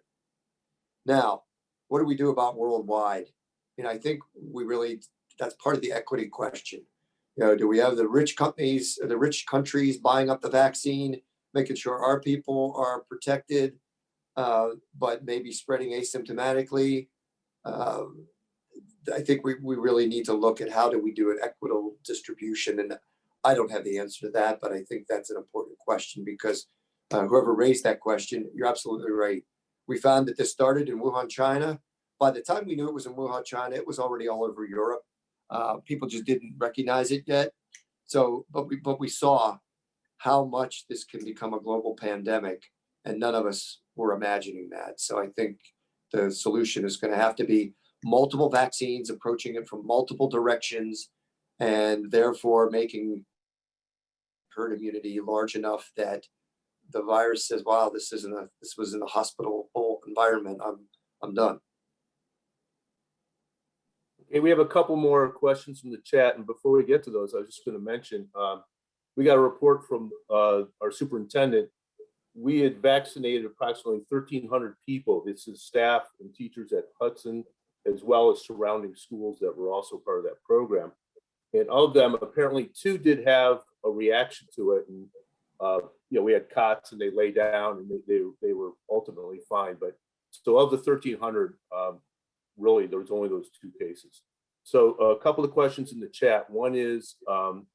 Now, what do we do about worldwide? And I think we really, that's part of the equity question. You know, do we have the rich companies, the rich countries buying up the vaccine, making sure our people are protected, but maybe spreading asymptomatically? I think we really need to look at how do we do an equitable distribution. And I don't have the answer to that, but I think that's an important question, because whoever raised that question, you're absolutely right. We found that this started in Wuhan, China. By the time we knew it was in Wuhan, China, it was already all over Europe. People just didn't recognize it yet. So, but we saw how much this can become a global pandemic, and none of us were imagining that. So I think the solution is going to have to be multiple vaccines, approaching it from multiple directions, and therefore making herd immunity large enough that the virus says, wow, this was in a hospital environment. I'm done. Okay, we have a couple more questions from the chat, and before we get to those, I was just going to mention, we got a report from our superintendent. We had vaccinated approximately 1,300 people. This is staff and teachers at Hudson, as well as surrounding schools that were also part of that program. And of them, apparently 2 did have a reaction to it. And you know, we had cots and they lay down and they were ultimately fine. But so of the 1,300, really, there was only those 2 cases. So a couple of questions in the chat. One is, I'm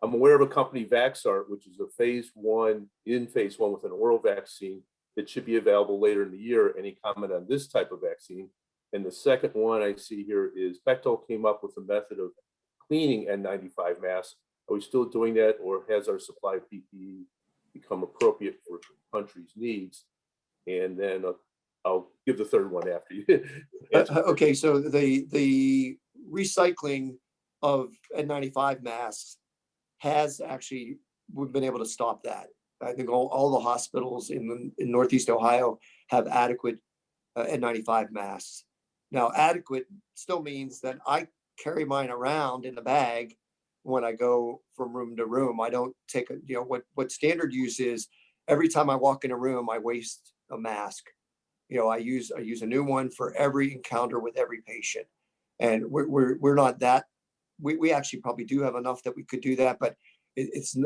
aware of a company, Vaxart, which is a phase 1 with an oral vaccine that should be available later in the year. Any comment on this type of vaccine? And the second one I see here is Bechtel came up with a method of cleaning N95 masks. Are we still doing that, or has our supply of PPE become appropriate for countries' needs? And then I'll give the third one after you. Okay, so the recycling of N95 masks has actually, we've been able to stop that. I think all the hospitals in Northeast Ohio have adequate N95 masks. Now, adequate still means that I carry mine around in the bag when I go from room to room. I don't take what standard use is. Every time I walk in a room, I waste a mask. I use a new one for every encounter with every patient, and we're not that. We actually probably do have enough that we could do that, but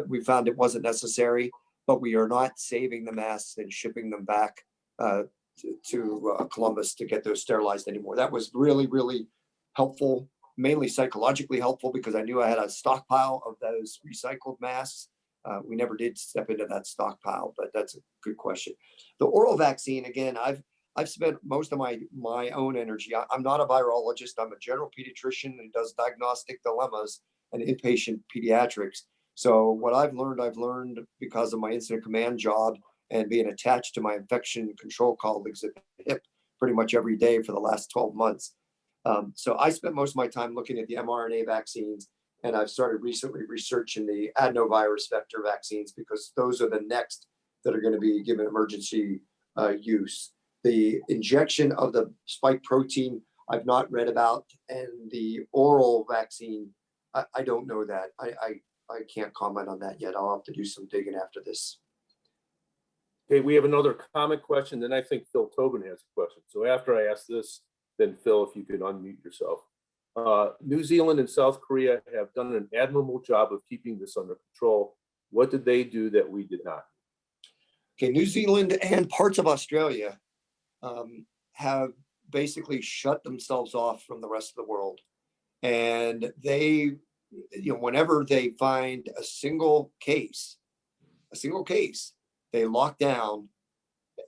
we found it wasn't necessary. But we are not saving the masks and shipping them back to Columbus to get those sterilized anymore. That was really, really helpful, mainly psychologically helpful, because I knew I had a stockpile of those recycled masks. We never did step into that stockpile, but that's a good question. The oral vaccine, again, I've spent most of my own energy. I'm not a virologist. I'm a general pediatrician who does diagnostic dilemmas and inpatient pediatrics. So what I've learned because of my incident command job and being attached to my infection control colleagues at the hip pretty much every day for the last 12 months. So I spent most of my time looking at the mRNA vaccines, and I've started recently researching the adenovirus vector vaccines, because those are the next that are going to be given emergency use. The injection of the spike protein, I've not read about, and the oral vaccine, I don't know that. I can't comment on that yet. I'll have to do some digging after this. Okay, we have another comment question, then I think Phil Tobin has a question. So after I ask this, then Phil, if you could unmute yourself. New Zealand and South Korea have done an admirable job of keeping this under control. What did they do that we did not? Okay, New Zealand and parts of Australia have basically shut themselves off from the rest of the world. And they, whenever they find a single case, they lock down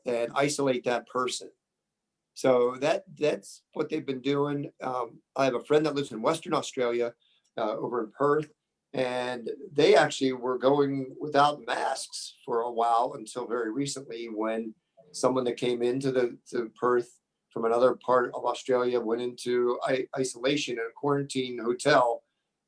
and isolate that person. So that's what they've been doing. I have a friend that lives in Western Australia, over in Perth, and they actually were going without masks for a while until very recently, when someone that came to Perth from another part of Australia went into isolation in a quarantine hotel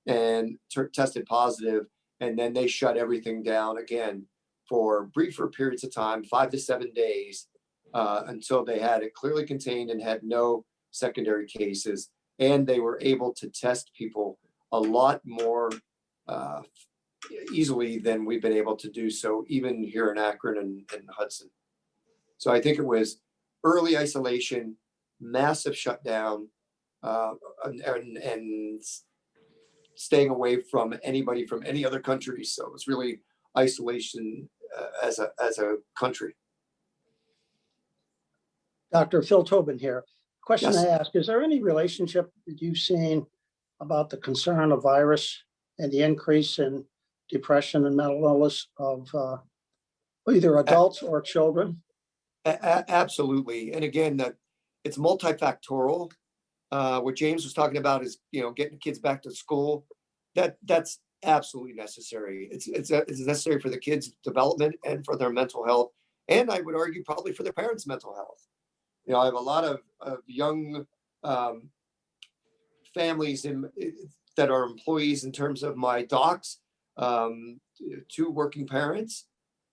and tested positive. And then they shut everything down again for briefer periods of time, 5 to 7 days, until they had it clearly contained and had no secondary cases. And they were able to test people a lot more easily than we've been able to do so, even here in Akron and Hudson. So I think it was early isolation, massive shutdown, and staying away from anybody from any other country. So it was really isolation as a country. Dr. Phil Tobin here. Question Yes. I ask, is there any relationship that you've seen about the concern of virus and the increase in depression and mental illness of either adults or children? Absolutely. And again, it's multifactorial. What James was talking about is, getting kids back to school. That's absolutely necessary. It's necessary for the kids' development and for their mental health. And I would argue probably for their parents' mental health. I have a lot of young families that are employees in terms of my docs, 2 working parents.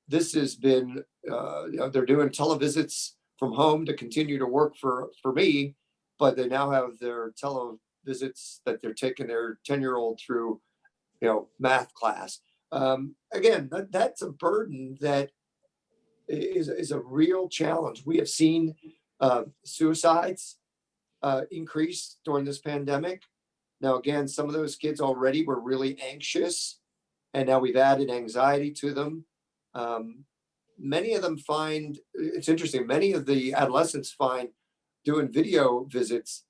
This has been, they're doing televisits from home to continue to work for me, but they now have their televisits that they're taking their 10-year-old through, math class. Again, that's a burden that is a real challenge. We have seen suicides increase during this pandemic. Now, again, some of those kids already were really anxious, and now we've added anxiety to them. Many of them find, it's interesting, many of the adolescents find doing video visits,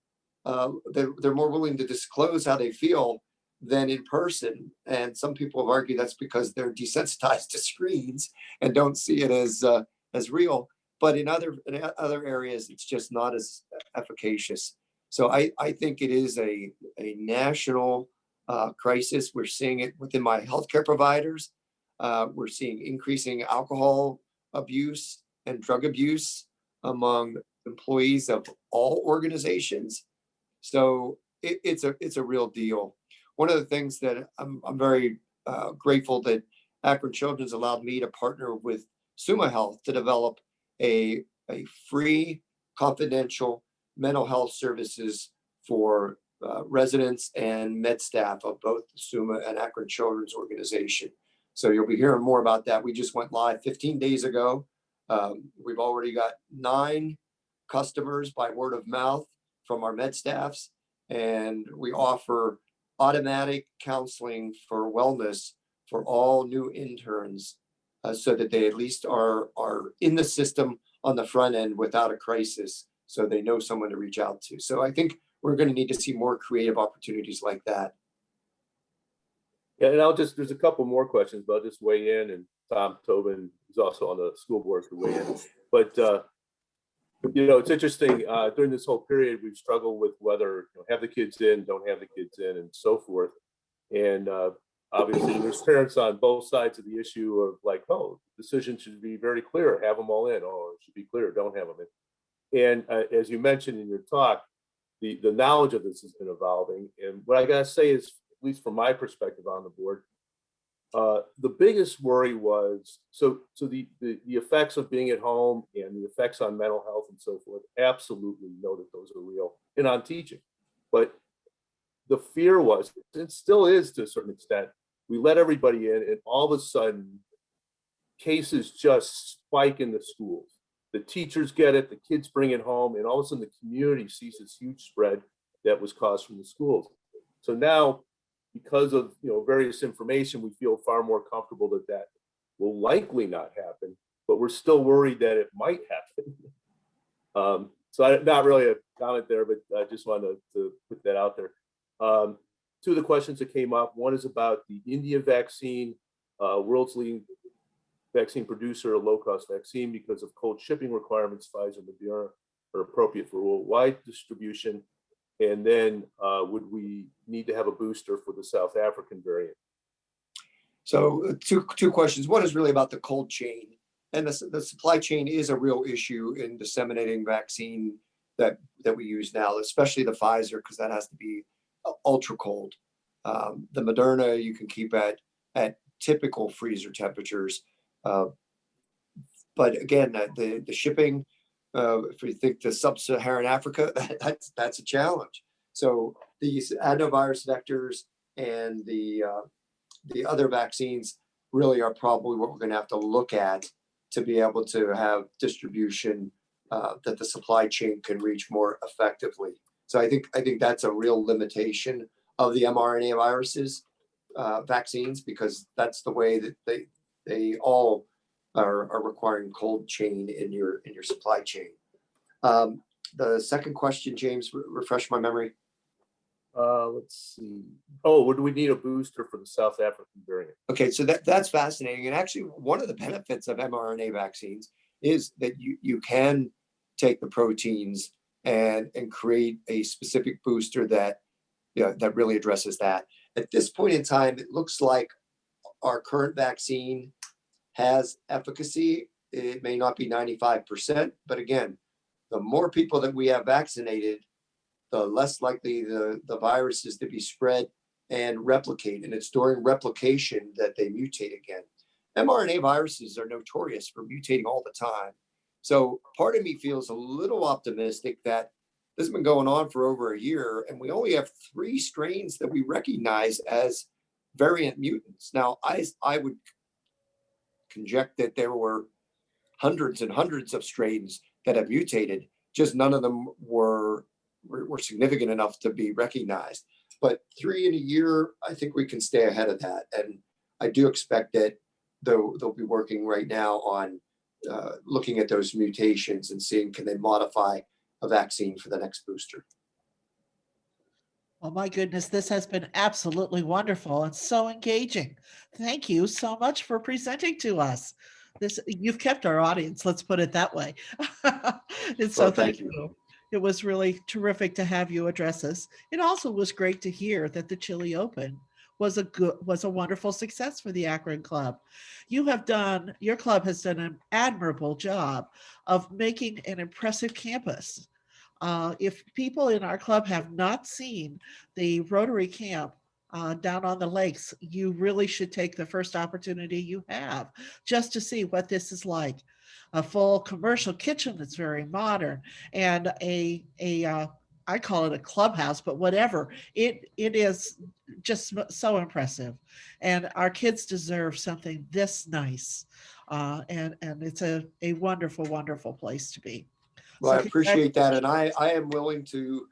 they're more willing to disclose how they feel than in person. And some people have argued that's because they're desensitized to screens and don't see it as real. But in other areas, it's just not as efficacious. So I think it is a national crisis. We're seeing it within my healthcare providers. We're seeing increasing alcohol abuse and drug abuse among employees of all organizations. So it's a real deal. One of the things that I'm very grateful that Akron Children's allowed me to partner with Summa Health to develop a free, confidential mental health services for residents and med staff of both the Summa and Akron Children's organization. So you'll be hearing more about that. We just went live 15 days ago. We've already got 9 customers by word of mouth from our med staffs, and we offer automatic counseling for wellness for all new interns, so that they at least are in the system on the front end without a crisis, so they know someone to reach out to. So I think we're going to need to see more creative opportunities like that. Yeah, and there's a couple more questions, but I'll just weigh in, and Tom Tobin is also on the school board to weigh in. But it's interesting, during this whole period, we've struggled with whether have the kids in, don't have the kids in, and so forth. And obviously there's parents on both sides of the issue of like, oh, the decision should be very clear, have them all in. Oh, it should be clear, don't have them in. And as you mentioned in your talk, the knowledge of this has been evolving. And what I gotta say is, at least from my perspective on the board, the biggest worry was, so the effects of being at home and the effects on mental health and so forth, absolutely know that those are real, and on teaching. But the fear was, it still is to a certain extent, we let everybody in and all of a sudden cases just spike in the schools. The teachers get it, the kids bring it home, and all of a sudden the community sees this huge spread that was caused from the schools. So now, because of various information, we feel far more comfortable that will likely not happen, but we're still worried that it might happen. So not really a comment there, but I just wanted to put that out there. 2 of the questions that came up, one is about the India vaccine, world's leading vaccine producer, a low-cost vaccine, because of cold shipping requirements, Pfizer and Moderna are appropriate for worldwide distribution. And then would we need to have a booster for the South African variant? So two questions. One is really about the cold chain. And the supply chain is a real issue in disseminating vaccine that we use now, especially the Pfizer, because that has to be ultra cold. The Moderna you can keep at typical freezer temperatures. But again, the shipping, if we think the sub-Saharan Africa, that's a challenge. So these adenovirus vectors and the other vaccines really are probably what we're going to have to look at to be able to have distribution that the supply chain can reach more effectively. So I think that's a real limitation of the mRNA viruses vaccines, because that's the way that they all are requiring cold chain in your supply chain. The second question, James, refresh my memory. Let's see. Oh, would we need a booster for the South African variant? Okay, so that's fascinating. And actually, one of the benefits of mRNA vaccines is that you can take the proteins and create a specific booster that really addresses that. At this point in time, it looks like our current vaccine has efficacy. It may not be 95%, but again, the more people that we have vaccinated, the less likely the virus is to be spread and replicate. And it's during replication that they mutate again. mRNA viruses are notorious for mutating all the time. So part of me feels a little optimistic that this has been going on for over a year, and we only have 3 strains that we recognize as variant mutants. Now, I would conject that there were hundreds and hundreds of strains that have mutated, just none of them were significant enough to be recognized. But 3 in a year, I think we can stay ahead of that. And I do expect that they'll be working right now on looking at those mutations and seeing, can they modify a vaccine for the next booster. Well, my goodness, this has been absolutely wonderful and so engaging. Thank you so much for presenting to us. You've kept our audience, let's put it that way. And so thank you. It was really terrific to have you address us. It also was great to hear that the Chili Open was a wonderful success for the Akron Club. Your club has done an admirable job of making an impressive campus. If people in our club have not seen the Rotary camp down on the lakes, you really should take the first opportunity you have just to see what this is like. A full commercial kitchen that's very modern, and I call it a clubhouse, but whatever. It is just so impressive. And our kids deserve something this nice. And it's a wonderful, wonderful place to be. Well, I appreciate that. And I am willing to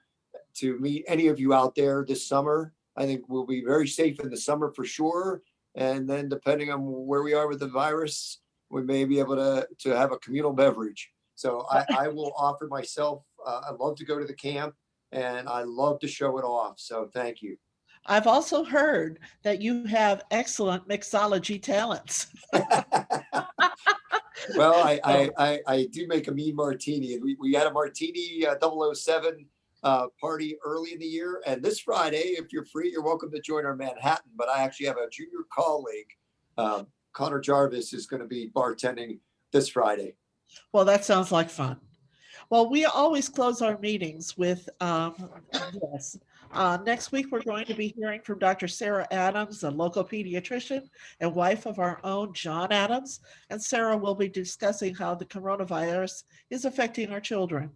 meet any of you out there this summer. I think we'll be very safe in the summer for sure. And then depending on where we are with the virus, we may be able to have a communal beverage. So I will offer myself. I love to go to the camp and I love to show it off. So thank you. I've also heard that you have excellent mixology talents. Well, I do make a mean martini. We had a martini 007 party early in the year. And this Friday, if you're free, you're welcome to join our Manhattan. But I actually have a junior colleague, Connor Jarvis, is going to be bartending this Friday. Well, that sounds like fun. Well, we always close our meetings with this. Next week, we're going to be hearing from Dr. Sarah Adams, a local pediatrician and wife of our own John Adams. And Sarah will be discussing how the coronavirus is affecting our children,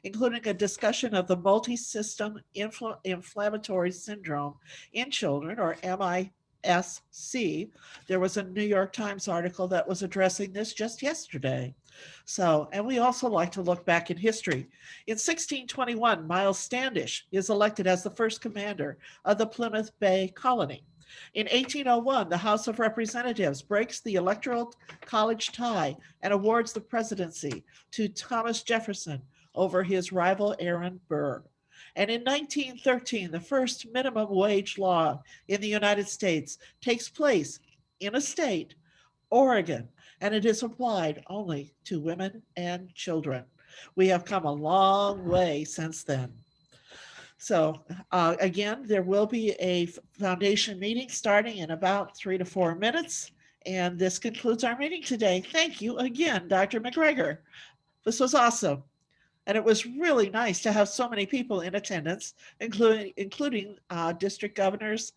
including a discussion of the multi-system inflammatory syndrome in children, or MISC. There was a New York Times article that was addressing this just yesterday. So, and we also like to look back in history. In 1621, Miles Standish is elected as the first commander of the Plymouth Bay colony. In 1801, the House of Representatives breaks the Electoral College tie and awards the presidency to Thomas Jefferson over his rival Aaron Burr. And in 1913, the first minimum wage law in the United States takes place in a state, Oregon, and it is applied only to women and children. We have come a long way since then. So again, there will be a foundation meeting starting in about 3 to 4 minutes. And this concludes our meeting today. Thank you again, Dr. McGregor. This was awesome. And it was really nice to have so many people in attendance, including district governors,